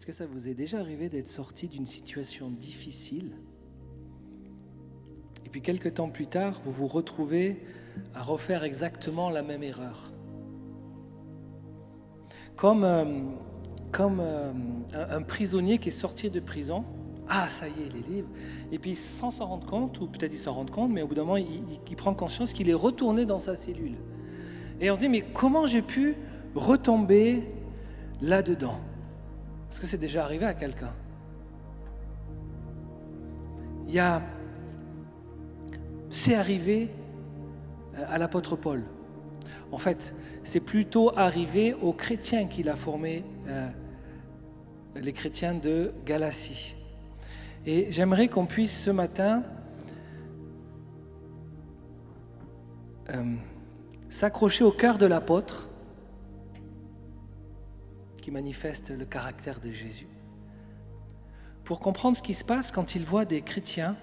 Est-ce que ça vous est déjà arrivé d'être sorti d'une situation difficile et puis quelques temps plus tard, vous vous retrouvez à refaire exactement la même erreur? Comme un prisonnier qui est sorti de prison. Ah, ça y est, il est libre. Et puis sans s'en rendre compte, ou peut-être il s'en rend compte, mais au bout d'un moment, il prend conscience qu'il est retourné dans sa cellule. Et on se dit, mais comment j'ai pu retomber là-dedans? Est-ce que c'est déjà arrivé à quelqu'un? C'est arrivé à l'apôtre Paul. En fait, c'est plutôt arrivé aux chrétiens qu'il a formés, les chrétiens de Galatie. Et j'aimerais qu'on puisse ce matin s'accrocher au cœur de l'apôtre qui manifeste le caractère de Jésus, pour comprendre ce qui se passe quand il voit des chrétiens,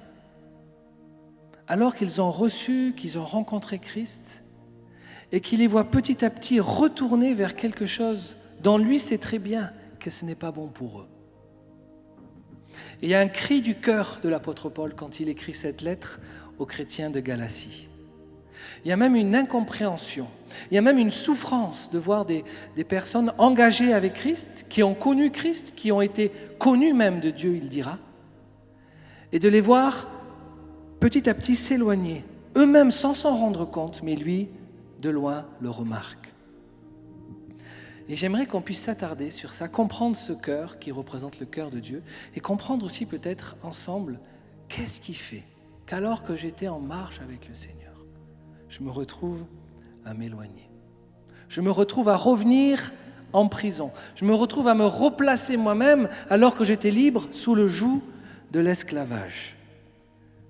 alors qu'ils ont reçu, qu'ils ont rencontré Christ, et qu'il les voit petit à petit retourner vers quelque chose dont lui sait très bien que ce n'est pas bon pour eux. Et il y a un cri du cœur de l'apôtre Paul quand il écrit cette lettre aux chrétiens de Galatie. Il y a même une incompréhension, il y a même une souffrance de voir des personnes engagées avec Christ, qui ont connu Christ, qui ont été connues même de Dieu, il dira, et de les voir petit à petit s'éloigner, eux-mêmes sans s'en rendre compte, mais lui, de loin, le remarque. Et j'aimerais qu'on puisse s'attarder sur ça, comprendre ce cœur qui représente le cœur de Dieu, et comprendre aussi peut-être ensemble, qu'est-ce qui fait qu'alors que j'étais en marche avec le Seigneur, je me retrouve à m'éloigner. Je me retrouve à revenir en prison. Je me retrouve à me replacer moi-même alors que j'étais libre sous le joug de l'esclavage.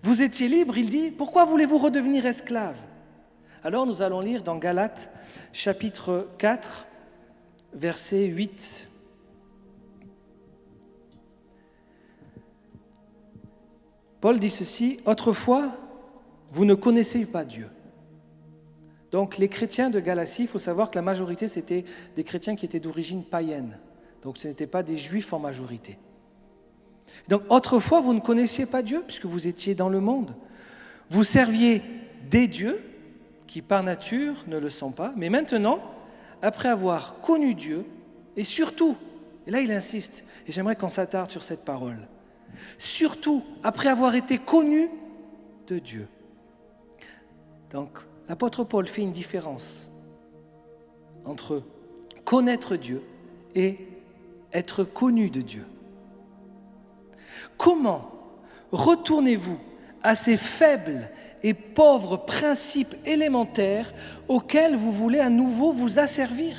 Vous étiez libre, il dit, pourquoi voulez-vous redevenir esclave? Alors nous allons lire dans Galates chapitre 4, verset 8. Paul dit ceci, « Autrefois, vous ne connaissez pas Dieu. » Donc les chrétiens de Galatie, il faut savoir que la majorité, c'était des chrétiens qui étaient d'origine païenne. Donc ce n'étaient pas des juifs en majorité. Donc autrefois, vous ne connaissiez pas Dieu, puisque vous étiez dans le monde. Vous serviez des dieux, qui par nature ne le sont pas. Mais maintenant, après avoir connu Dieu, et surtout, et là il insiste, et j'aimerais qu'on s'attarde sur cette parole, surtout après avoir été connu de Dieu. Donc, l'apôtre Paul fait une différence entre connaître Dieu et être connu de Dieu. Comment retournez-vous à ces faibles et pauvres principes élémentaires auxquels vous voulez à nouveau vous asservir?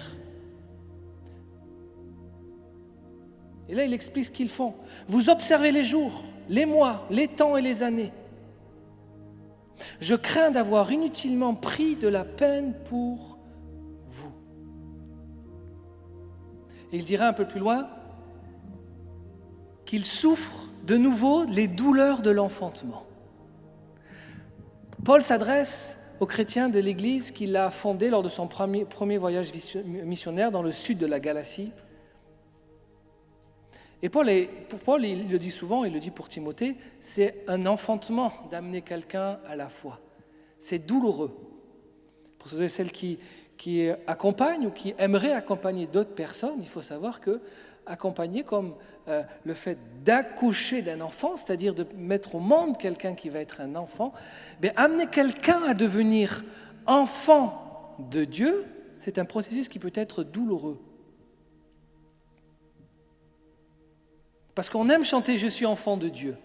Et là, il explique ce qu'ils font. Vous observez les jours, les mois, les temps et les années. Je crains d'avoir inutilement pris de la peine pour vous. Et il dira un peu plus loin qu'il souffre de nouveau les douleurs de l'enfantement. Paul s'adresse aux chrétiens de l'Église qu'il a fondée lors de son premier voyage missionnaire dans le sud de la Galatie. Et pour Paul, il le dit souvent, il le dit pour Timothée, c'est un enfantement d'amener quelqu'un à la foi. C'est douloureux. Pour ceux et celles qui accompagnent ou qui aimeraient accompagner d'autres personnes, il faut savoir que accompagner comme le fait d'accoucher d'un enfant, c'est-à-dire de mettre au monde quelqu'un qui va être un enfant, amener quelqu'un à devenir enfant de Dieu, c'est un processus qui peut être douloureux. Parce qu'on aime chanter « Je suis enfant de Dieu ».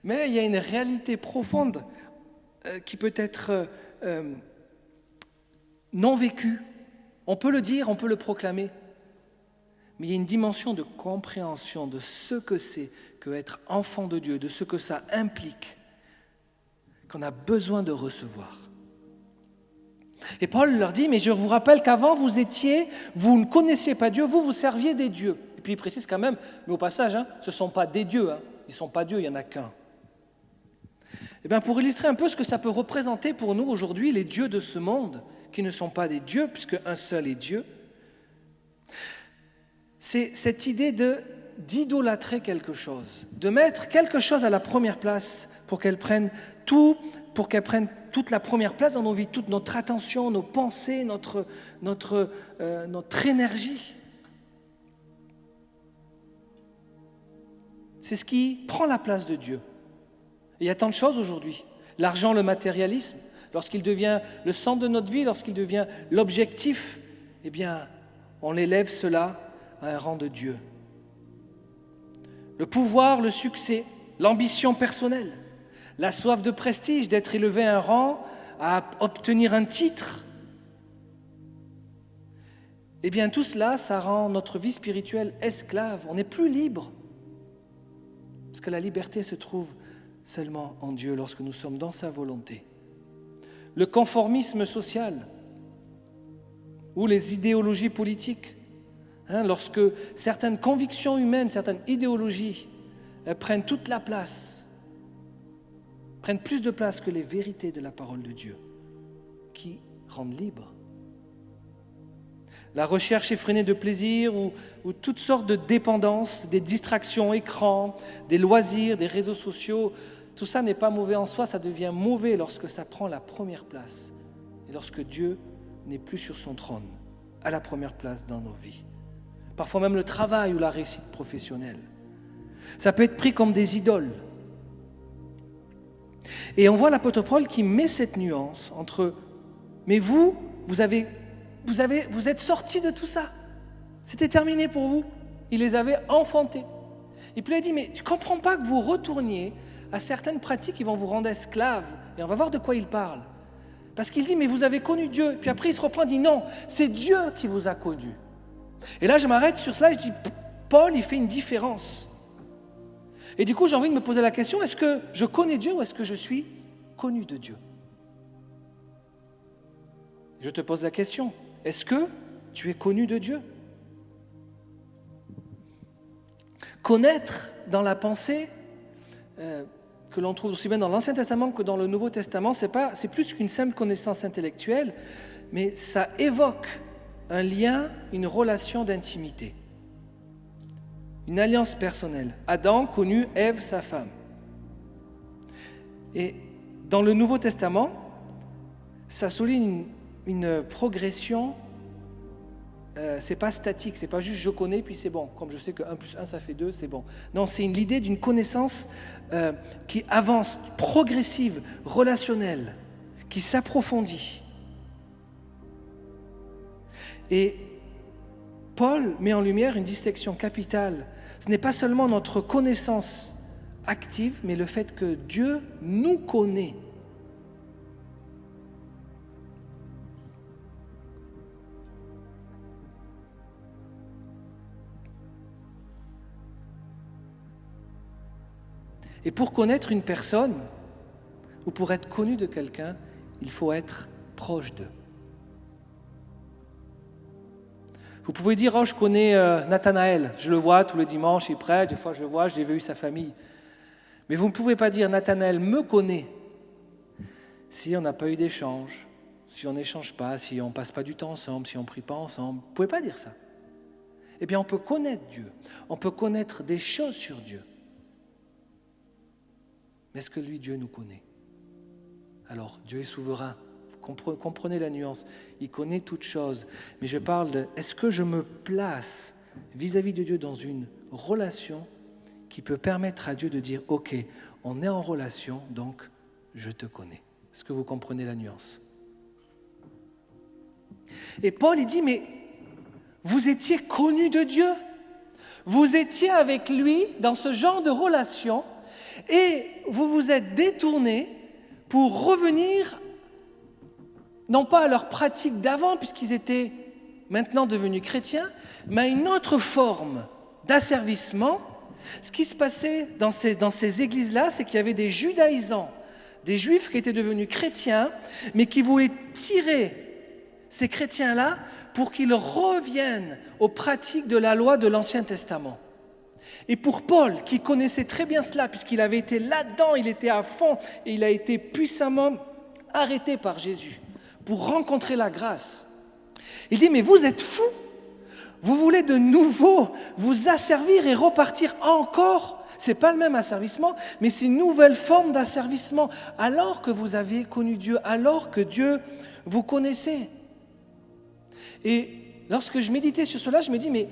Mais il y a une réalité profonde qui peut être non vécue. On peut le dire, on peut le proclamer. Mais il y a une dimension de compréhension de ce que c'est qu'être enfant de Dieu, de ce que ça implique, qu'on a besoin de recevoir. Et Paul leur dit, mais je vous rappelle qu'avant vous ne connaissiez pas Dieu, vous serviez des dieux. Et puis il précise quand même, mais au passage, ce ne sont pas des dieux, ils ne sont pas dieux, il n'y en a qu'un. Et bien pour illustrer un peu ce que ça peut représenter pour nous aujourd'hui, les dieux de ce monde, qui ne sont pas des dieux, puisque un seul est Dieu, c'est cette idée de d'idolâtrer quelque chose, de mettre quelque chose à la première place pour qu'elle prenne toute la première place dans nos vies, toute notre attention, nos pensées, notre énergie. C'est ce qui prend la place de Dieu. Et il y a tant de choses aujourd'hui. L'argent, le matérialisme, lorsqu'il devient le centre de notre vie, lorsqu'il devient l'objectif, eh bien, on élève cela à un rang de Dieu. Le pouvoir, le succès, l'ambition personnelle, la soif de prestige, d'être élevé à un rang, à obtenir un titre. Eh bien, tout cela, ça rend notre vie spirituelle esclave. On n'est plus libre. Parce que la liberté se trouve seulement en Dieu lorsque nous sommes dans sa volonté. Le conformisme social ou les idéologies politiques. Lorsque certaines convictions humaines, certaines idéologies prennent toute la place, prennent plus de place que les vérités de la parole de Dieu, qui rendent libre. La recherche effrénée de plaisir ou toutes sortes de dépendances, des distractions, écrans, des loisirs, des réseaux sociaux, tout ça n'est pas mauvais en soi, ça devient mauvais lorsque ça prend la première place et lorsque Dieu n'est plus sur son trône, à la première place dans nos vies. Parfois même le travail ou la réussite professionnelle. Ça peut être pris comme des idoles. Et on voit l'apôtre Paul qui met cette nuance entre « mais vous êtes sortis de tout ça. C'était terminé pour vous. » Il les avait enfantés. Et puis il a dit « mais je ne comprends pas que vous retourniez à certaines pratiques qui vont vous rendre esclaves. » Et on va voir de quoi il parle. Parce qu'il dit « mais vous avez connu Dieu. » Puis après il se reprend et dit « non, c'est Dieu qui vous a connu. » Et là, je m'arrête sur cela et je dis, Paul, il fait une différence. Et du coup, j'ai envie de me poser la question, est-ce que je connais Dieu ou est-ce que je suis connu de Dieu ? Je te pose la question, est-ce que tu es connu de Dieu ? Connaître dans la pensée, que l'on trouve aussi bien dans l'Ancien Testament que dans le Nouveau Testament, c'est plus qu'une simple connaissance intellectuelle, mais ça évoque un lien, une relation d'intimité, une alliance personnelle. Adam connut Ève, sa femme. Et dans le Nouveau Testament, ça souligne une progression. C'est pas statique, c'est pas juste je connais puis c'est bon. Comme je sais que 1 plus 1 ça fait 2, c'est bon. Non, c'est l'idée d'une connaissance qui avance, progressive, relationnelle, qui s'approfondit. Et Paul met en lumière une distinction capitale. Ce n'est pas seulement notre connaissance active, mais le fait que Dieu nous connaît. Et pour connaître une personne, ou pour être connu de quelqu'un, il faut être proche d'eux. Vous pouvez dire, oh, je connais Nathanaël, je le vois tous les dimanches, il prêche, des fois je le vois, j'ai vu sa famille. Mais vous ne pouvez pas dire, Nathanaël me connaît, si on n'a pas eu d'échange, si on n'échange pas, si on ne passe pas du temps ensemble, si on ne prie pas ensemble. Vous ne pouvez pas dire ça. Eh bien, on peut connaître Dieu, on peut connaître des choses sur Dieu. Mais est-ce que lui, Dieu nous connaît ? Alors, Dieu est souverain. Comprenez la nuance. Il connaît toutes choses. Mais je parle de, est-ce que je me place vis-à-vis de Dieu dans une relation qui peut permettre à Dieu de dire, ok, on est en relation, donc je te connais. Est-ce que vous comprenez la nuance ? Et Paul, il dit, mais vous étiez connus de Dieu. Vous étiez avec lui dans ce genre de relation et vous vous êtes détournés pour revenir non pas à leur pratique d'avant, puisqu'ils étaient maintenant devenus chrétiens, mais à une autre forme d'asservissement. Ce qui se passait dans ces églises-là, c'est qu'il y avait des judaïsants, des juifs qui étaient devenus chrétiens, mais qui voulaient tirer ces chrétiens-là pour qu'ils reviennent aux pratiques de la loi de l'Ancien Testament. Et pour Paul, qui connaissait très bien cela, puisqu'il avait été là-dedans, il était à fond, et il a été puissamment arrêté par Jésus pour rencontrer la grâce. Il dit, mais vous êtes fous, Vous voulez de nouveau vous asservir et repartir encore. Ce n'est pas le même asservissement, mais c'est une nouvelle forme d'asservissement. Alors que vous avez connu Dieu, alors que Dieu vous connaissait. Et lorsque je méditais sur cela, je me dis, mais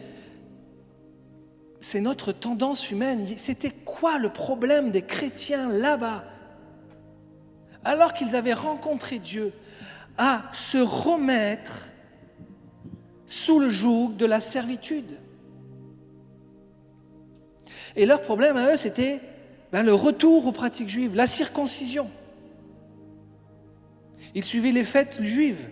c'est notre tendance humaine. C'était quoi le problème des chrétiens là-bas? Alors qu'ils avaient rencontré Dieu, à se remettre sous le joug de la servitude. Et leur problème à eux, c'était le retour aux pratiques juives, la circoncision. Ils suivaient les fêtes juives.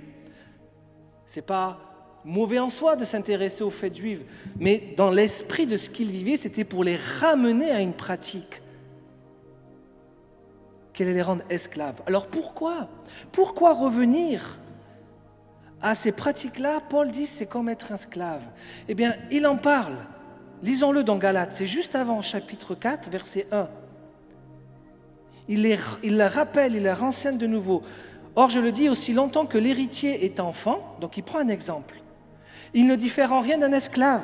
Ce n'est pas mauvais en soi de s'intéresser aux fêtes juives, mais dans l'esprit de ce qu'ils vivaient, c'était pour les ramener à une pratique qui allait les rendre esclaves. Alors pourquoi revenir à ces pratiques-là? Paul dit c'est comme être un esclave. Eh bien, il en parle. Lisons-le dans Galates, c'est juste avant chapitre 4, verset 1. Il la rappelle, il la renseigne de nouveau. Or, je le dis, aussi longtemps que l'héritier est enfant, donc il prend un exemple, il ne diffère en rien d'un esclave,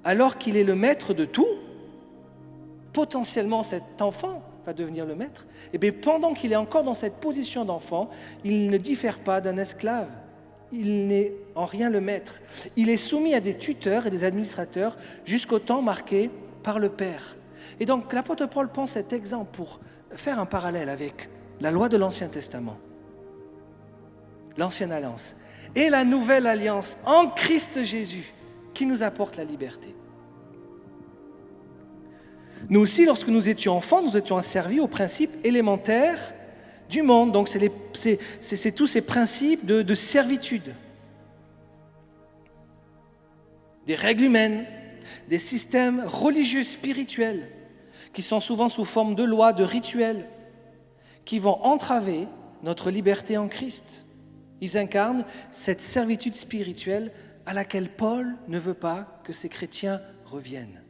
alors qu'il est le maître de tout. Potentiellement, cet enfant va devenir le maître. Et bien, pendant qu'il est encore dans cette position d'enfant, il ne diffère pas d'un esclave. Il n'est en rien le maître. Il est soumis à des tuteurs et des administrateurs jusqu'au temps marqué par le Père. Et donc, l'apôtre Paul prend cet exemple pour faire un parallèle avec la loi de l'Ancien Testament, l'Ancienne Alliance, et la Nouvelle Alliance en Christ Jésus, qui nous apporte la liberté. Nous aussi, lorsque nous étions enfants, nous étions asservis aux principes élémentaires du monde. Donc, c'est tous ces principes de servitude. Des règles humaines, des systèmes religieux spirituels, qui sont souvent sous forme de lois, de rituels, qui vont entraver notre liberté en Christ. Ils incarnent cette servitude spirituelle à laquelle Paul ne veut pas que ces chrétiens reviennent.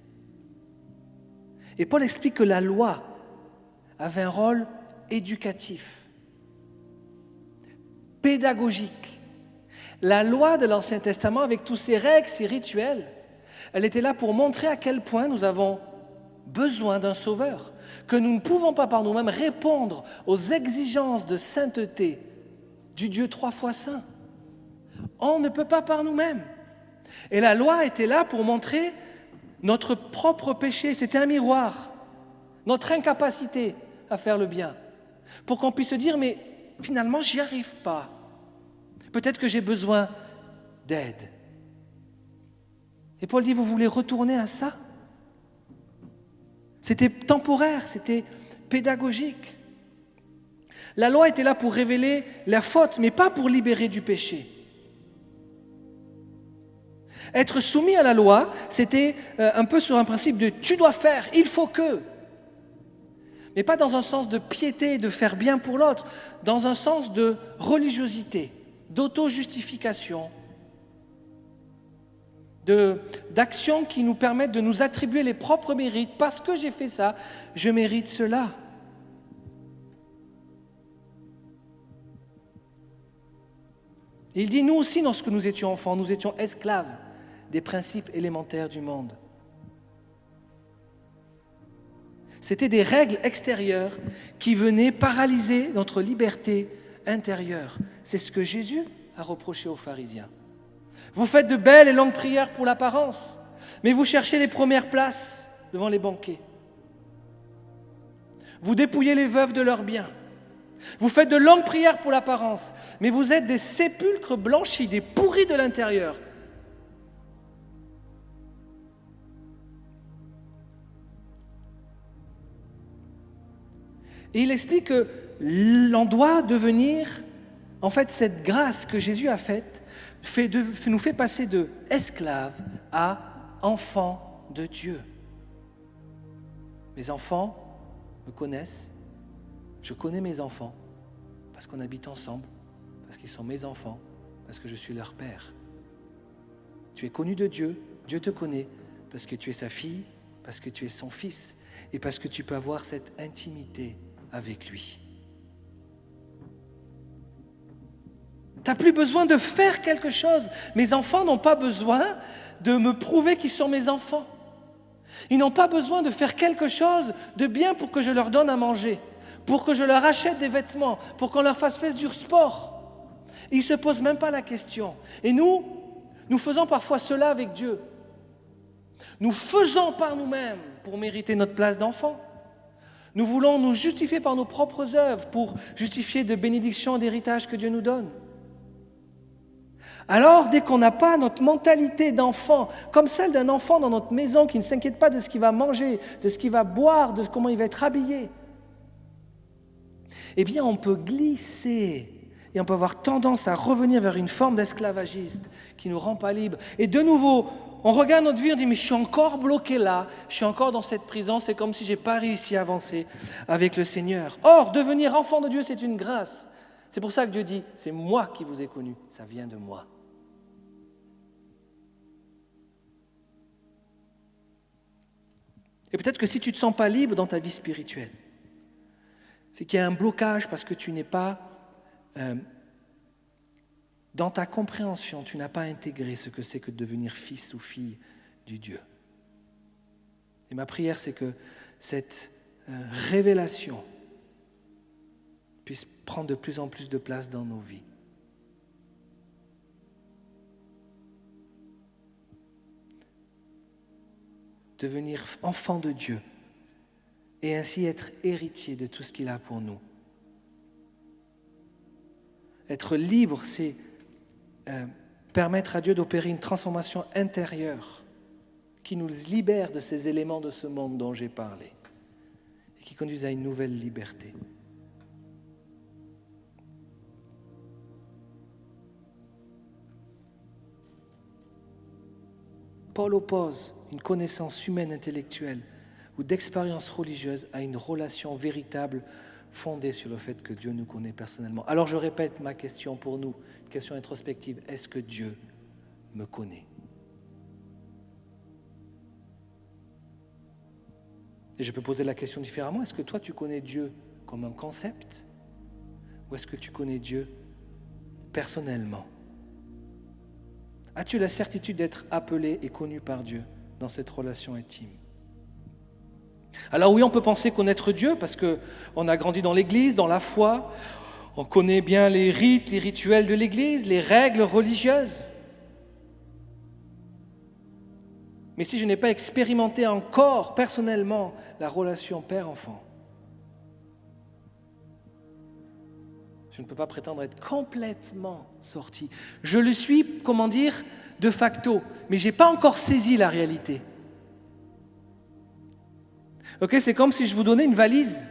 Et Paul explique que la loi avait un rôle éducatif, pédagogique. La loi de l'Ancien Testament, avec tous ses règles, ses rituels, elle était là pour montrer à quel point nous avons besoin d'un sauveur, que nous ne pouvons pas par nous-mêmes répondre aux exigences de sainteté du Dieu 3 fois saint. On ne peut pas par nous-mêmes. Et la loi était là pour montrer notre propre péché. C'était un miroir, notre incapacité à faire le bien, pour qu'on puisse se dire, mais finalement, j'y arrive pas. Peut-être que j'ai besoin d'aide. Et Paul dit, vous voulez retourner à ça? C'était temporaire, c'était pédagogique. La loi était là pour révéler la faute, mais pas pour libérer du péché. Être soumis à la loi, c'était un peu sur un principe de « tu dois faire, il faut que ». Mais pas dans un sens de piété, de faire bien pour l'autre, dans un sens de religiosité, d'auto-justification, d'actions qui nous permettent de nous attribuer les propres mérites. Parce que j'ai fait ça, je mérite cela. Et il dit, nous aussi, lorsque nous étions enfants, nous étions esclaves des principes élémentaires du monde. C'était des règles extérieures qui venaient paralyser notre liberté intérieure. C'est ce que Jésus a reproché aux pharisiens. Vous faites de belles et longues prières pour l'apparence, mais vous cherchez les premières places devant les banquets. Vous dépouillez les veuves de leurs biens. Vous faites de longues prières pour l'apparence, mais vous êtes des sépulcres blanchis, des pourris de l'intérieur. Et il explique que l'on doit devenir, en fait, cette grâce que Jésus a faite, nous fait passer de esclaves à enfants de Dieu. Mes enfants me connaissent, je connais mes enfants, parce qu'on habite ensemble, parce qu'ils sont mes enfants, parce que je suis leur père. Tu es connu de Dieu, Dieu te connaît, parce que tu es sa fille, parce que tu es son fils, et parce que tu peux avoir cette intimité avec lui. Tu n'as plus besoin de faire quelque chose. Mes enfants n'ont pas besoin de me prouver qu'ils sont mes enfants. Ils n'ont pas besoin de faire quelque chose de bien pour que je leur donne à manger, pour que je leur achète des vêtements, pour qu'on leur fasse du sport. Et ils ne se posent même pas la question. Et nous faisons parfois cela avec Dieu. Nous faisons par nous-mêmes pour mériter notre place d'enfant. Nous voulons nous justifier par nos propres œuvres pour justifier de bénédictions et d'héritages que Dieu nous donne. Alors, dès qu'on n'a pas notre mentalité d'enfant, comme celle d'un enfant dans notre maison qui ne s'inquiète pas de ce qu'il va manger, de ce qu'il va boire, de comment il va être habillé, eh bien, on peut glisser et on peut avoir tendance à revenir vers une forme d'esclavagiste qui ne nous rend pas libres. Et de nouveau, on regarde notre vie et on dit « mais je suis encore bloqué là, je suis encore dans cette prison, c'est comme si je n'ai pas réussi à avancer avec le Seigneur. » Or, devenir enfant de Dieu, c'est une grâce. C'est pour ça que Dieu dit « c'est moi qui vous ai connu, ça vient de moi. » Et peut-être que si tu ne te sens pas libre dans ta vie spirituelle, c'est qu'il y a un blocage parce que tu n'es pas, dans ta compréhension, tu n'as pas intégré ce que c'est que de devenir fils ou fille du Dieu. Et ma prière, c'est que cette révélation puisse prendre de plus en plus de place dans nos vies. Devenir enfant de Dieu et ainsi être héritier de tout ce qu'il a pour nous. Être libre, c'est permettre à Dieu d'opérer une transformation intérieure qui nous libère de ces éléments de ce monde dont j'ai parlé et qui conduisent à une nouvelle liberté. Paul oppose une connaissance humaine intellectuelle ou d'expérience religieuse à une relation véritable fondée sur le fait que Dieu nous connaît personnellement. Alors je répète ma question pour nous, une question introspective. Est-ce que Dieu me connaît? Et je peux poser la question différemment. Est-ce que toi tu connais Dieu comme un concept ou est-ce que tu connais Dieu personnellement? As-tu la certitude d'être appelé et connu par Dieu dans cette relation intime? Alors oui, on peut penser connaître Dieu parce qu'on a grandi dans l'Église, dans la foi, on connaît bien les rites, les rituels de l'Église, les règles religieuses. Mais si je n'ai pas expérimenté encore personnellement la relation père-enfant, je ne peux pas prétendre être complètement sorti. Je le suis, de facto, mais je n'ai pas encore saisi la réalité. Ok, c'est comme si je vous donnais une valise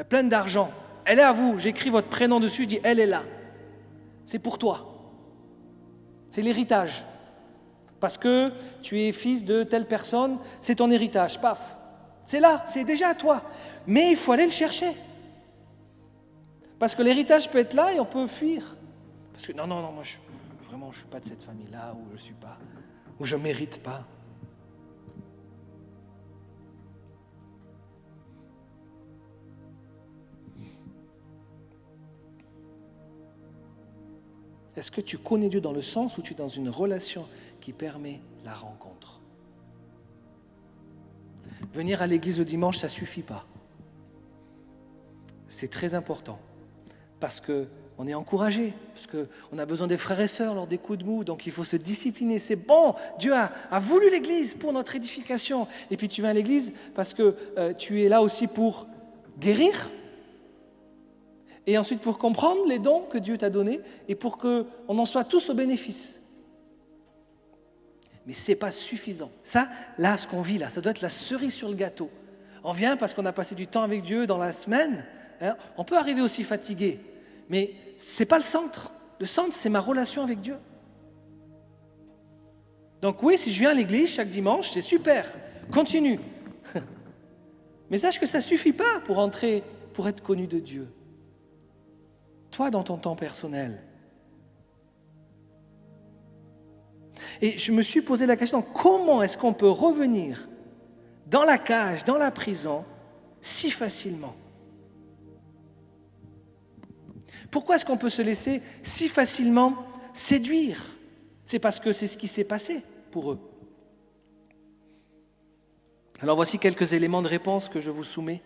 pleine d'argent. Elle est à vous, j'écris votre prénom dessus, je dis elle est là. C'est pour toi. C'est l'héritage. Parce que tu es fils de telle personne, c'est ton héritage, paf. C'est là, c'est déjà à toi. Mais il faut aller le chercher. Parce que l'héritage peut être là et on peut fuir. Parce que non, moi je ne suis pas de cette famille-là, ou je ne suis pas, ou je ne mérite pas. Est-ce que tu connais Dieu dans le sens où tu es dans une relation qui permet la rencontre? Venir à l'église le dimanche, ça ne suffit pas. C'est très important parce qu'on est encouragé, parce qu'on a besoin des frères et sœurs lors des coups de mou, donc il faut se discipliner. C'est bon, Dieu a voulu l'église pour notre édification. Et puis tu viens à l'église parce que tu es là aussi pour guérir, et ensuite pour comprendre les dons que Dieu t'a donnés et pour qu'on en soit tous au bénéfice. Mais ce n'est pas suffisant. Ça, là, ce qu'on vit là, ça doit être la cerise sur le gâteau. On vient parce qu'on a passé du temps avec Dieu dans la semaine. Hein. On peut arriver aussi fatigué, mais ce n'est pas le centre. Le centre, c'est ma relation avec Dieu. Donc oui, si je viens à l'église chaque dimanche, c'est super. Continue. Mais sache que ça ne suffit pas pour être connu de Dieu. Toi, dans ton temps personnel. Et je me suis posé la question, comment est-ce qu'on peut revenir dans la cage, dans la prison, si facilement? Pourquoi est-ce qu'on peut se laisser si facilement séduire? C'est parce que c'est ce qui s'est passé pour eux. Alors voici quelques éléments de réponse que je vous soumets.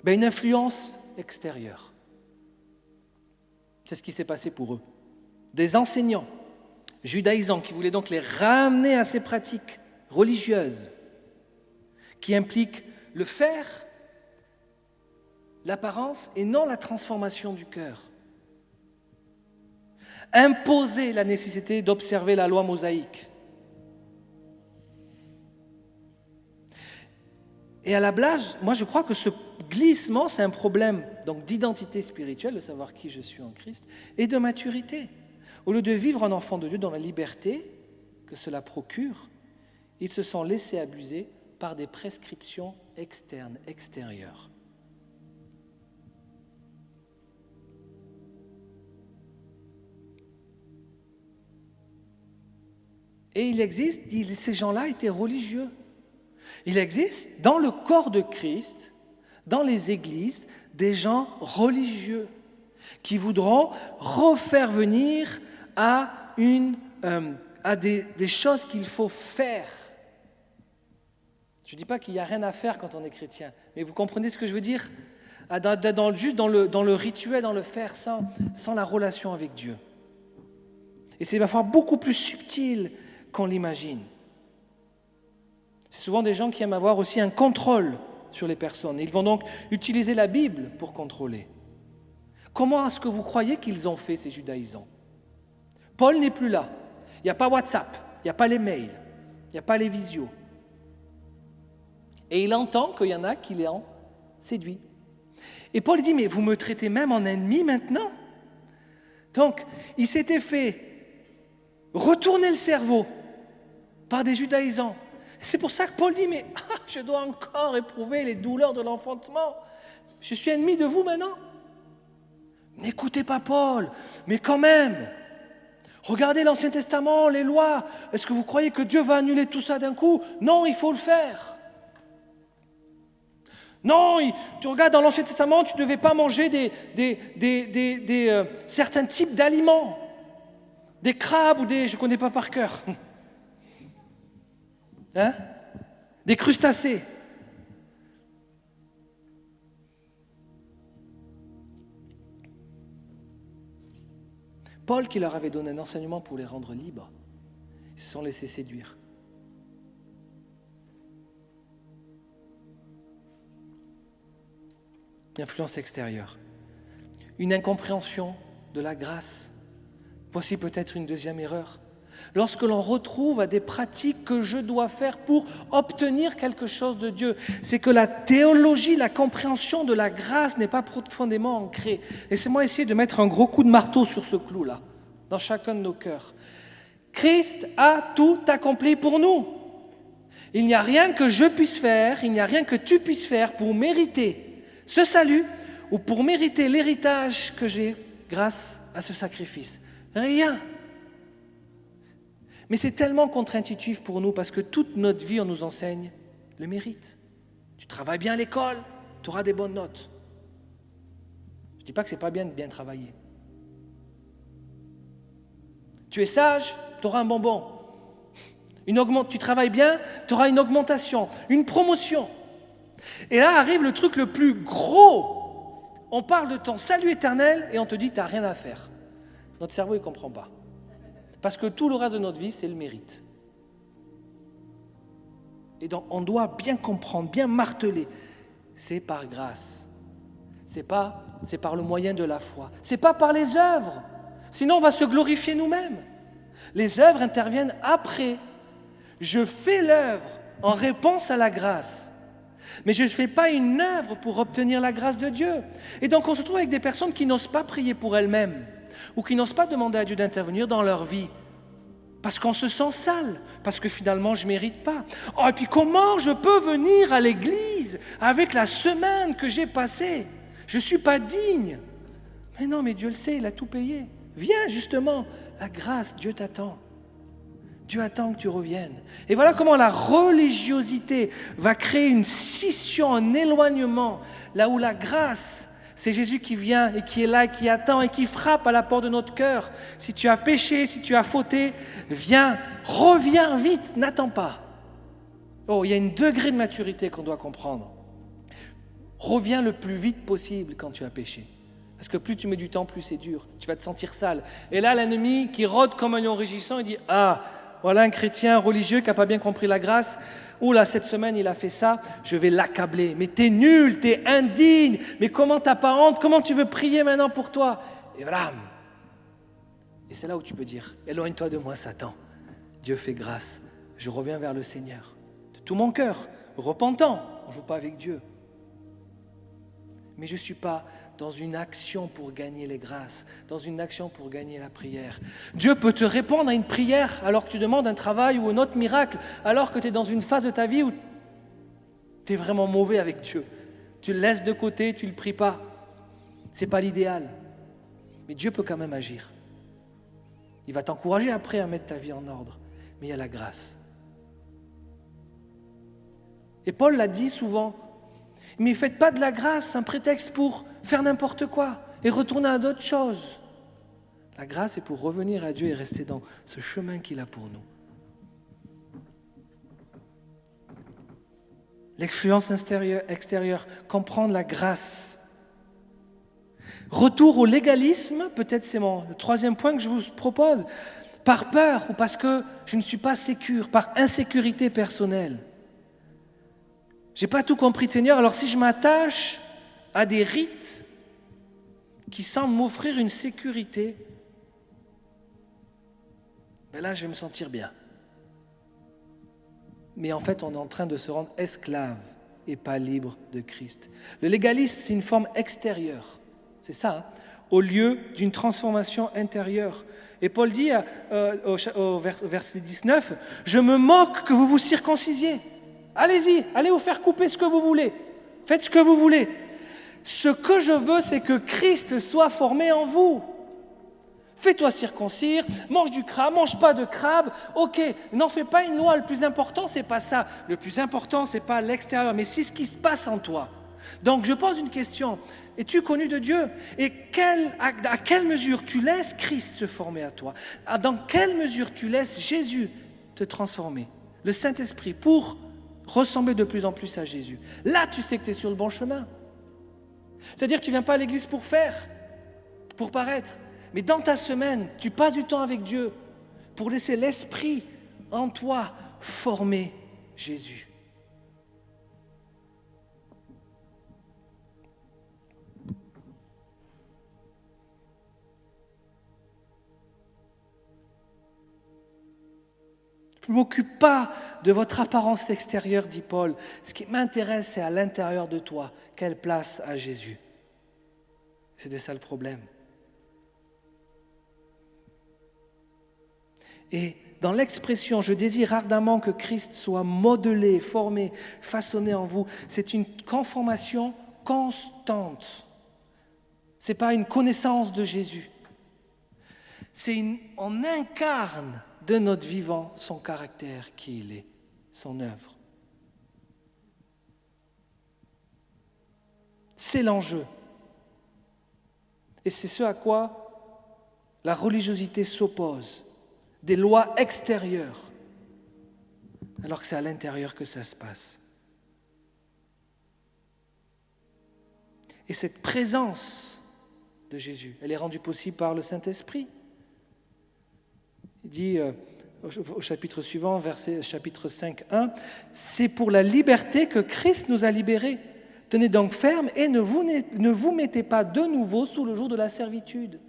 Une influence extérieure. C'est ce qui s'est passé pour eux. Des enseignants judaïsants qui voulaient donc les ramener à ces pratiques religieuses qui impliquent le faire, l'apparence et non la transformation du cœur. Imposer la nécessité d'observer la loi mosaïque. Et à la base, moi je crois que ce glissement, c'est un problème donc d'identité spirituelle, de savoir qui je suis en Christ, et de maturité. Au lieu de vivre en enfant de Dieu dans la liberté que cela procure, ils se sont laissés abuser par des prescriptions externes, extérieures. Et il existe, ces gens-là étaient religieux. Il existe dans le corps de Christ, dans les églises, des gens religieux qui voudront refaire venir à des choses qu'il faut faire. Je ne dis pas qu'il n'y a rien à faire quand on est chrétien, mais vous comprenez ce que je veux dire? Juste dans le rituel, dans le faire, sans la relation avec Dieu. Et c'est parfois beaucoup plus subtil qu'on l'imagine. C'est souvent des gens qui aiment avoir aussi un contrôle sur les personnes. Ils vont donc utiliser la Bible pour contrôler. Comment est-ce que vous croyez qu'ils ont fait, ces judaïsants? Paul n'est plus là. Il n'y a pas WhatsApp, il n'y a pas les mails, il n'y a pas les visios. Et il entend qu'il y en a qui l'ont séduit. Et Paul dit, mais vous me traitez même en ennemi maintenant? Donc, il s'était fait retourner le cerveau par des judaïsants. C'est pour ça que Paul dit, mais je dois encore éprouver les douleurs de l'enfantement. Je suis ennemi de vous maintenant. N'écoutez pas Paul, mais quand même, regardez l'Ancien Testament, les lois. Est-ce que vous croyez que Dieu va annuler tout ça d'un coup? Non, il faut le faire. Non, tu regardes dans l'Ancien Testament, tu ne devais pas manger certains types d'aliments. Des crabes ou je ne connais pas par cœur. Hein? Des crustacés. Paul qui leur avait donné un enseignement pour les rendre libres, ils se sont laissés séduire. Influence extérieure. Une incompréhension de la grâce. Voici peut-être une deuxième erreur. Lorsque l'on retrouve à des pratiques que je dois faire pour obtenir quelque chose de Dieu, c'est que la théologie, la compréhension de la grâce n'est pas profondément ancrée. Laissez-moi essayer de mettre un gros coup de marteau sur ce clou-là, dans chacun de nos cœurs. Christ a tout accompli pour nous. Il n'y a rien que je puisse faire, il n'y a rien que tu puisses faire pour mériter ce salut ou pour mériter l'héritage que j'ai grâce à ce sacrifice. Rien. Mais c'est tellement contre-intuitif pour nous parce que toute notre vie, on nous enseigne le mérite. Tu travailles bien à l'école, tu auras des bonnes notes. Je ne dis pas que ce n'est pas bien de bien travailler. Tu es sage, tu auras un bonbon. Tu travailles bien, tu auras une augmentation, une promotion. Et là arrive le truc le plus gros. On parle de ton salut éternel et on te dit tu n'as rien à faire. Notre cerveau ne comprend pas. Parce que tout le reste de notre vie, c'est le mérite. Et donc, on doit bien comprendre, bien marteler. C'est par grâce. C'est par le moyen de la foi. C'est pas par les œuvres. Sinon, on va se glorifier nous-mêmes. Les œuvres interviennent après. Je fais l'œuvre en réponse à la grâce. Mais je ne fais pas une œuvre pour obtenir la grâce de Dieu. Et donc, on se trouve avec des personnes qui n'osent pas prier pour elles-mêmes. Ou qui n'osent pas demander à Dieu d'intervenir dans leur vie. Parce qu'on se sent sale, parce que finalement je ne mérite pas. Oh, et puis comment je peux venir à l'église avec la semaine que j'ai passée? Je ne suis pas digne. Mais non, mais Dieu le sait, il a tout payé. Viens justement, la grâce, Dieu t'attend. Dieu attend que tu reviennes. Et voilà comment la religiosité va créer une scission, un éloignement, là où la grâce C'est Jésus qui vient et qui est là, et qui attend et qui frappe à la porte de notre cœur. Si tu as péché, si tu as fauté, viens, reviens vite, n'attends pas. Oh, il y a un degré de maturité qu'on doit comprendre. Reviens le plus vite possible quand tu as péché. Parce que plus tu mets du temps, plus c'est dur. Tu vas te sentir sale. Et là, l'ennemi qui rôde comme un lion rugissant, il dit « Ah, voilà un chrétien religieux qui n'a pas bien compris la grâce. Oh là, cette semaine, il a fait ça, je vais l'accabler. Mais t'es nul, t'es indigne. Mais comment t'as pas honte? Comment tu veux prier maintenant pour toi ?» Et voilà. Et c'est là où tu peux dire « Éloigne-toi de moi, Satan. Dieu fait grâce. Je reviens vers le Seigneur. De tout mon cœur, repentant. On ne joue pas avec Dieu. Mais je ne suis pas dans une action pour gagner les grâces, dans une action pour gagner la prière. Dieu peut te répondre à une prière alors que tu demandes un travail ou un autre miracle, alors que tu es dans une phase de ta vie où tu es vraiment mauvais avec Dieu. Tu le laisses de côté, tu ne le pries pas. Ce n'est pas l'idéal. Mais Dieu peut quand même agir. Il va t'encourager après à mettre ta vie en ordre. Mais il y a la grâce. Et Paul l'a dit souvent, mais ne faites pas de la grâce un prétexte pour faire n'importe quoi et retourner à d'autres choses. La grâce est pour revenir à Dieu et rester dans ce chemin qu'il a pour nous. L'influence extérieure, comprendre la grâce. Retour au légalisme, peut-être c'est le troisième point que je vous propose, par peur ou parce que je ne suis pas sécure, par insécurité personnelle. Je n'ai pas tout compris de Seigneur, alors si je m'attache à des rites qui semblent m'offrir une sécurité, ben là je vais me sentir bien. Mais en fait, on est en train de se rendre esclave et pas libre de Christ. Le légalisme, c'est une forme extérieure, c'est ça, hein, au lieu d'une transformation intérieure. Et Paul dit au verset 19, « Je me moque que vous vous circoncisiez. » Allez-y, allez vous faire couper ce que vous voulez. Faites ce que vous voulez. Ce que je veux, c'est que Christ soit formé en vous. Fais-toi circoncire, mange du crabe, mange pas de crabe. Ok, n'en fais pas une loi. Le plus important, c'est pas ça. Le plus important, c'est pas l'extérieur, mais c'est ce qui se passe en toi. Donc, je pose une question. Es-tu connu de Dieu? Et à quelle mesure tu laisses Christ se former à toi? Dans quelle mesure tu laisses Jésus te transformer? Le Saint-Esprit pour ressembler de plus en plus à Jésus. Là, tu sais que tu es sur le bon chemin. C'est-à-dire que tu ne viens pas à l'église pour faire, pour paraître. Mais dans ta semaine, tu passes du temps avec Dieu pour laisser l'Esprit en toi former Jésus. Je ne m'occupe pas de votre apparence extérieure, dit Paul. Ce qui m'intéresse, c'est à l'intérieur de toi. Quelle place a Jésus? C'était ça le problème. Et dans l'expression « je désire ardemment que Christ soit modelé, formé, façonné en vous », c'est une conformation constante. Ce n'est pas une connaissance de Jésus. On incarne de notre vivant son caractère qui il est, son œuvre. C'est l'enjeu. Et c'est ce à quoi la religiosité s'oppose. Des lois extérieures, alors que c'est à l'intérieur que ça se passe. Et cette présence de Jésus, elle est rendue possible par le Saint-Esprit. Il dit au chapitre suivant, chapitre 5, 1, « C'est pour la liberté que Christ nous a libérés. Tenez donc ferme et ne vous mettez pas de nouveau sous le joug de la servitude. »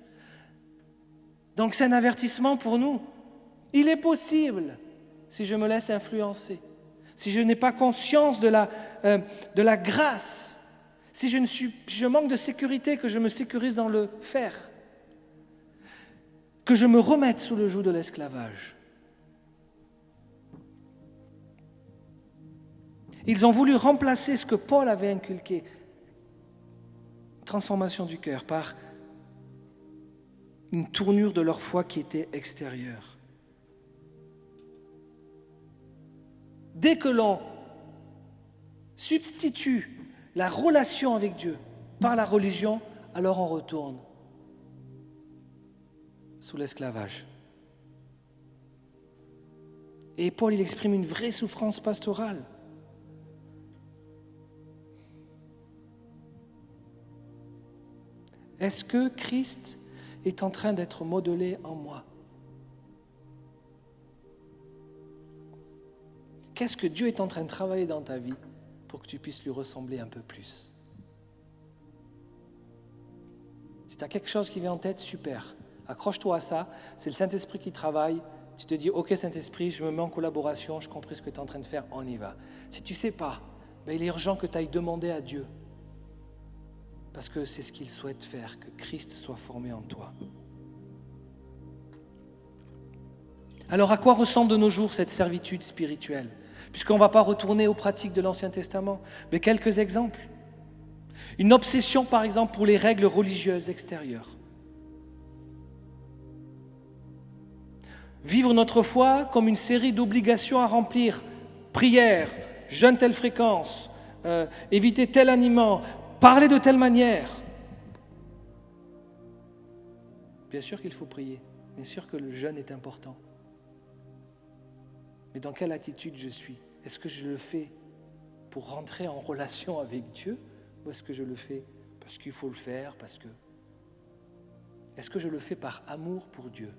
Donc c'est un avertissement pour nous. Il est possible, si je me laisse influencer, si je n'ai pas conscience de la grâce, si je manque de sécurité, que je me sécurise dans le faire, que je me remette sous le joug de l'esclavage. Ils ont voulu remplacer ce que Paul avait inculqué, transformation du cœur, par une tournure de leur foi qui était extérieure. Dès que l'on substitue la relation avec Dieu par la religion, alors on retourne sous l'esclavage. Et Paul, il exprime une vraie souffrance pastorale. Est-ce que Christ est en train d'être modelé en moi? Qu'est-ce que Dieu est en train de travailler dans ta vie pour que tu puisses lui ressembler un peu plus? Si tu as quelque chose qui vient en tête, super. Accroche-toi à ça. C'est le Saint-Esprit qui travaille. Tu te dis, ok Saint-Esprit, je me mets en collaboration, je comprends ce que tu es en train de faire, on y va. Si tu ne sais pas, il est urgent que tu ailles demander à Dieu. Parce que c'est ce qu'il souhaite faire, que Christ soit formé en toi. Alors à quoi ressemble de nos jours cette servitude spirituelle? Puisqu'on ne va pas retourner aux pratiques de l'Ancien Testament. Mais quelques exemples. Une obsession par exemple pour les règles religieuses extérieures. Vivre notre foi comme une série d'obligations à remplir. Prière, jeûne telle fréquence, éviter tel aliment, parler de telle manière. Bien sûr qu'il faut prier, bien sûr que le jeûne est important. Mais dans quelle attitude je suis? Est-ce que je le fais pour rentrer en relation avec Dieu? Ou est-ce que je le fais parce qu'il faut le faire, Est-ce que je le fais par amour pour Dieu?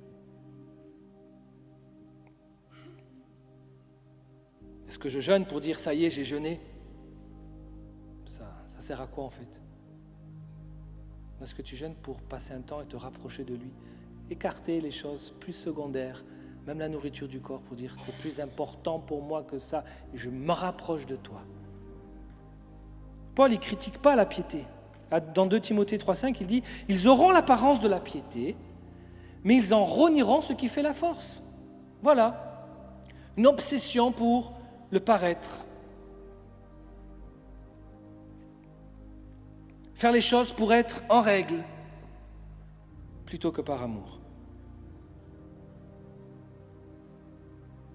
Est-ce que je jeûne pour dire ça y est, j'ai jeûné? Ça sert à quoi en fait? Est-ce que tu jeûnes pour passer un temps et te rapprocher de lui? Écarter les choses plus secondaires, même la nourriture du corps, pour dire c'est plus important pour moi que ça et je me rapproche de toi. Paul, il ne critique pas la piété. Dans 2 Timothée 3,5, il dit « Ils auront l'apparence de la piété, mais ils en renieront ce qui fait la force. » Voilà, une obsession pour le paraître. Faire les choses pour être en règle, plutôt que par amour.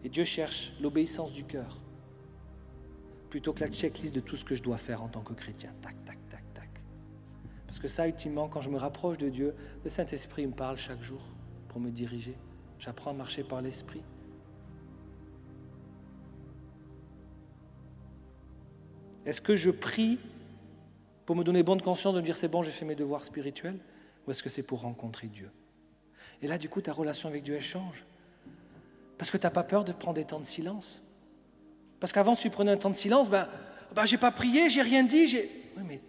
Et Dieu cherche l'obéissance du cœur, plutôt que la checklist de tout ce que je dois faire en tant que chrétien. Tac, tac, tac, tac. Parce que ça, ultimement, quand je me rapproche de Dieu, le Saint-Esprit me parle chaque jour pour me diriger. J'apprends à marcher par l'Esprit. Est-ce que je prie pour me donner bonne conscience de me dire c'est bon, j'ai fait mes devoirs spirituels? Ou est-ce que c'est pour rencontrer Dieu? Et là, du coup, ta relation avec Dieu, elle change. Parce que tu n'as pas peur de prendre des temps de silence. Parce qu'avant, si tu prenais un temps de silence, j'ai pas prié, j'ai rien dit. Oui, mais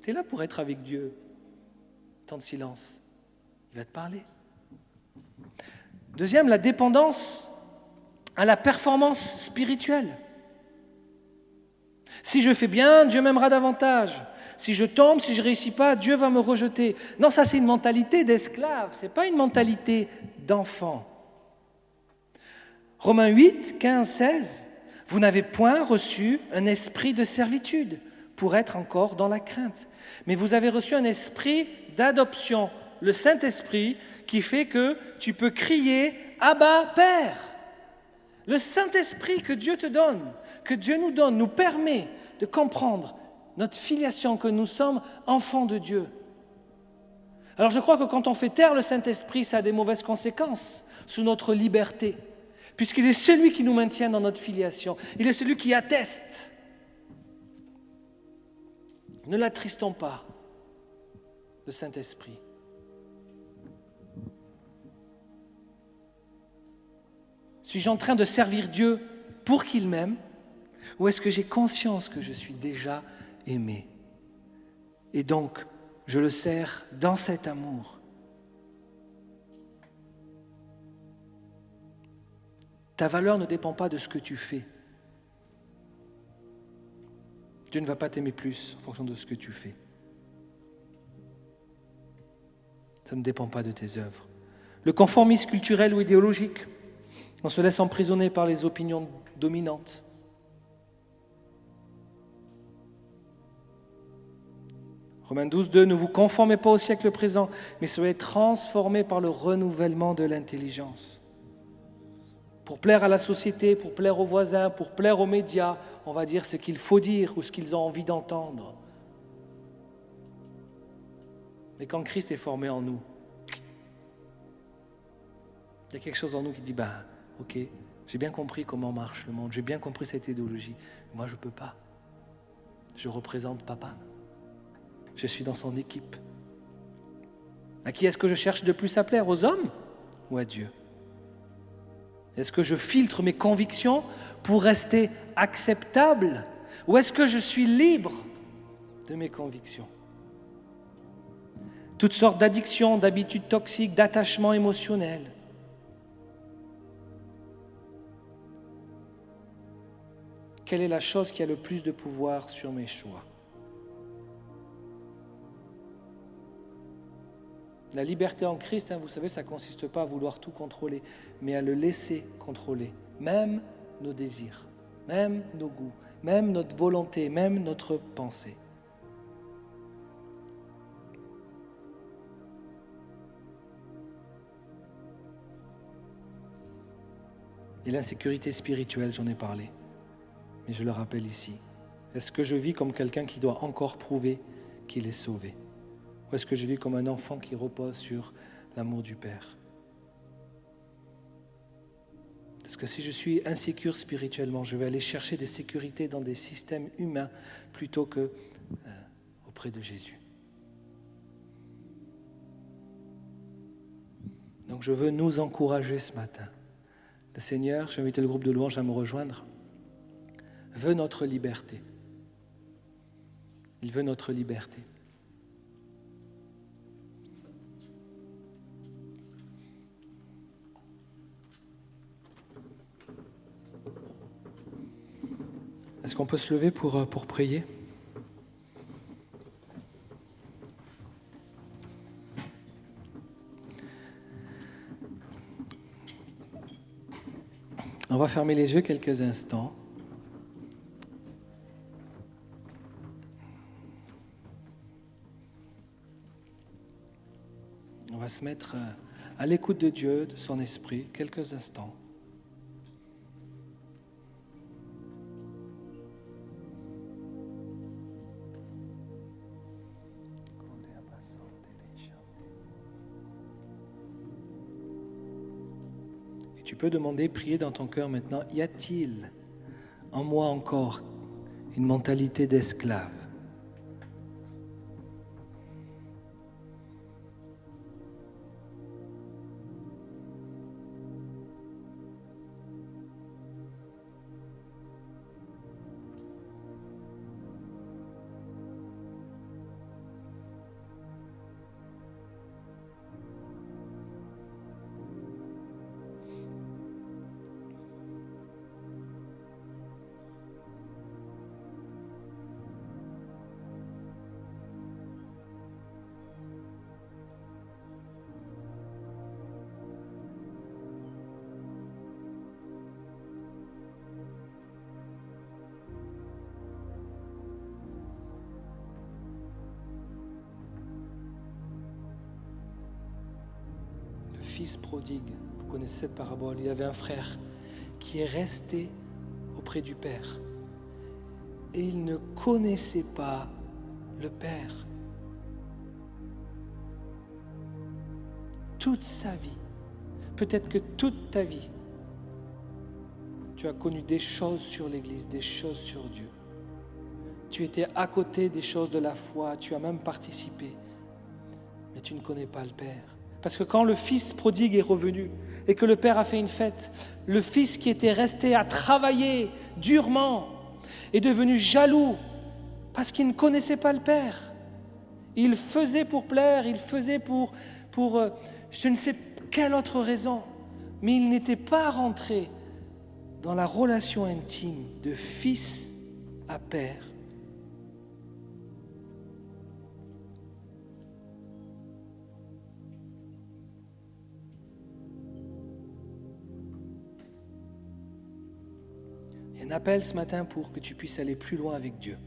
tu es là pour être avec Dieu. Temps de silence, il va te parler. Deuxième, la dépendance à la performance spirituelle. Si je fais bien, Dieu m'aimera davantage. Si je tombe, si je ne réussis pas, Dieu va me rejeter. Non, ça c'est une mentalité d'esclave, ce n'est pas une mentalité d'enfant. Romains 8, 15, 16, vous n'avez point reçu un esprit de servitude pour être encore dans la crainte. Mais vous avez reçu un esprit d'adoption, le Saint-Esprit, qui fait que tu peux crier « Abba, Père ». Le Saint-Esprit que Dieu te donne, que Dieu nous donne, nous permet de comprendre notre filiation, que nous sommes enfants de Dieu. Alors je crois que quand on fait taire le Saint-Esprit, ça a des mauvaises conséquences sur notre liberté, puisqu'il est celui qui nous maintient dans notre filiation. Il est celui qui atteste. Ne l'attristons pas, le Saint-Esprit. Suis-je en train de servir Dieu pour qu'il m'aime, ou est-ce que j'ai conscience que je suis déjà aimé? Et donc, je le sers dans cet amour. Ta valeur ne dépend pas de ce que tu fais. Dieu ne va pas t'aimer plus en fonction de ce que tu fais. Ça ne dépend pas de tes œuvres. Le conformisme culturel ou idéologique, on se laisse emprisonner par les opinions dominantes. Romains 12, 2, ne vous conformez pas au siècle présent, mais soyez transformés par le renouvellement de l'intelligence. Pour plaire à la société, pour plaire aux voisins, pour plaire aux médias, on va dire ce qu'il faut dire ou ce qu'ils ont envie d'entendre. Mais quand Christ est formé en nous, il y a quelque chose en nous qui dit, ok, j'ai bien compris comment marche le monde, j'ai bien compris cette idéologie. Moi, je ne peux pas. Je représente papa. Je suis dans son équipe. À qui est-ce que je cherche de plus à plaire? Aux hommes ou à Dieu? Est-ce que je filtre mes convictions pour rester acceptable? Ou est-ce que je suis libre de mes convictions? Toutes sortes d'addictions, d'habitudes toxiques, d'attachements émotionnels. Quelle est la chose qui a le plus de pouvoir sur mes choix? La liberté en Christ, vous savez, ça ne consiste pas à vouloir tout contrôler, mais à le laisser contrôler, même nos désirs, même nos goûts, même notre volonté, même notre pensée. Et l'insécurité spirituelle, j'en ai parlé, mais je le rappelle ici. Est-ce que je vis comme quelqu'un qui doit encore prouver qu'il est sauvé? Ou est-ce que je vis comme un enfant qui repose sur l'amour du Père? Parce que si je suis insécure spirituellement, je vais aller chercher des sécurités dans des systèmes humains plutôt que auprès de Jésus. Donc je veux nous encourager ce matin. Le Seigneur, je vais inviter le groupe de louanges à me rejoindre, veut notre liberté. Il veut notre liberté. Est-ce qu'on peut se lever pour prier? On va fermer les yeux quelques instants. On va se mettre à l'écoute de Dieu, de son esprit, quelques instants. Tu peux demander, prier dans ton cœur maintenant, y a-t-il en moi encore une mentalité d'esclave? Fils prodigue, vous connaissez cette parabole, il y avait un frère qui est resté auprès du Père et il ne connaissait pas le Père. Toute sa vie, peut-être que toute ta vie, tu as connu des choses sur l'Église, des choses sur Dieu. Tu étais à côté des choses de la foi, tu as même participé, mais tu ne connais pas le Père. Parce que quand le fils prodigue est revenu et que le père a fait une fête, le fils qui était resté à travailler durement est devenu jaloux parce qu'il ne connaissait pas le père. Il faisait pour plaire, il faisait pour je ne sais quelle autre raison, mais il n'était pas rentré dans la relation intime de fils à père. Un appel ce matin pour que tu puisses aller plus loin avec Dieu.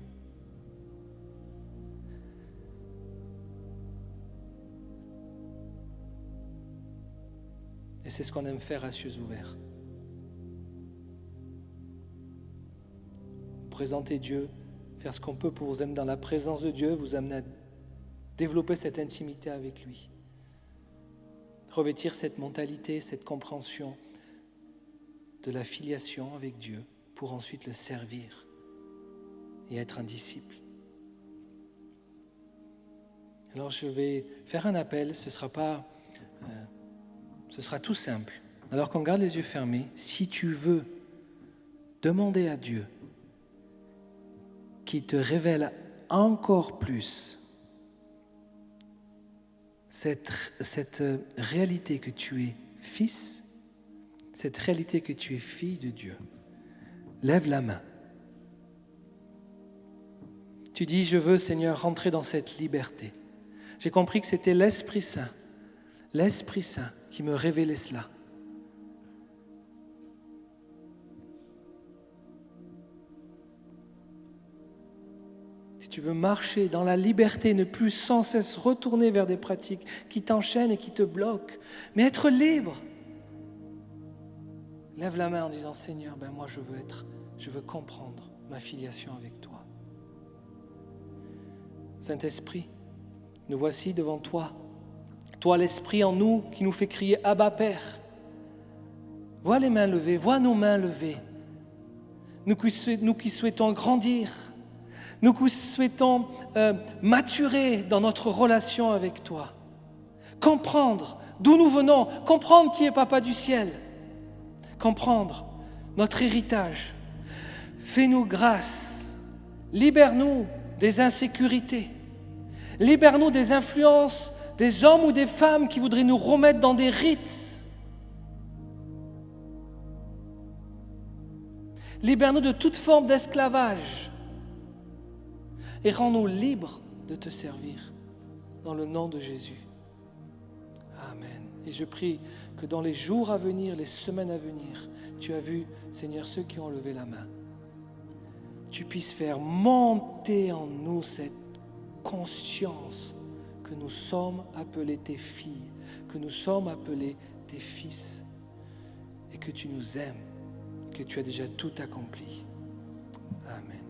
Et c'est ce qu'on aime faire à cieux ouverts. Présenter Dieu, faire ce qu'on peut pour vous amener dans la présence de Dieu, vous amener développer cette intimité avec lui, revêtir cette mentalité, cette compréhension de la filiation avec Dieu pour ensuite le servir et être un disciple. Alors je vais faire un appel, ce sera tout simple. Alors qu'on garde les yeux fermés, si tu veux demander à Dieu qu'il te révèle encore plus cette réalité que tu es fils, cette réalité que tu es fille de Dieu, lève la main. Tu dis, je veux, Seigneur, rentrer dans cette liberté. J'ai compris que c'était l'Esprit Saint qui me révélait cela. Si tu veux marcher dans la liberté, ne plus sans cesse retourner vers des pratiques qui t'enchaînent et qui te bloquent, mais être libre, lève la main en disant, Seigneur, moi je veux comprendre ma filiation avec toi. Saint-Esprit, nous voici devant toi. Toi, l'Esprit en nous qui nous fait crier Abba Père. Vois les mains levées, vois nos mains levées. Nous qui souhaitons grandir, nous qui souhaitons maturer dans notre relation avec toi. Comprendre d'où nous venons, comprendre qui est Papa du ciel, comprendre notre héritage. Fais-nous grâce, libère-nous des insécurités. Libère-nous des influences des hommes ou des femmes qui voudraient nous remettre dans des rites. Libère-nous de toute forme d'esclavage et rends-nous libres de te servir dans le nom de Jésus. Amen. Et je prie que dans les jours à venir, les semaines à venir, tu as vu, Seigneur, ceux qui ont levé la main, tu puisses faire monter en nous cette conscience que nous sommes appelés tes filles, que nous sommes appelés tes fils et que tu nous aimes, que tu as déjà tout accompli. Amen.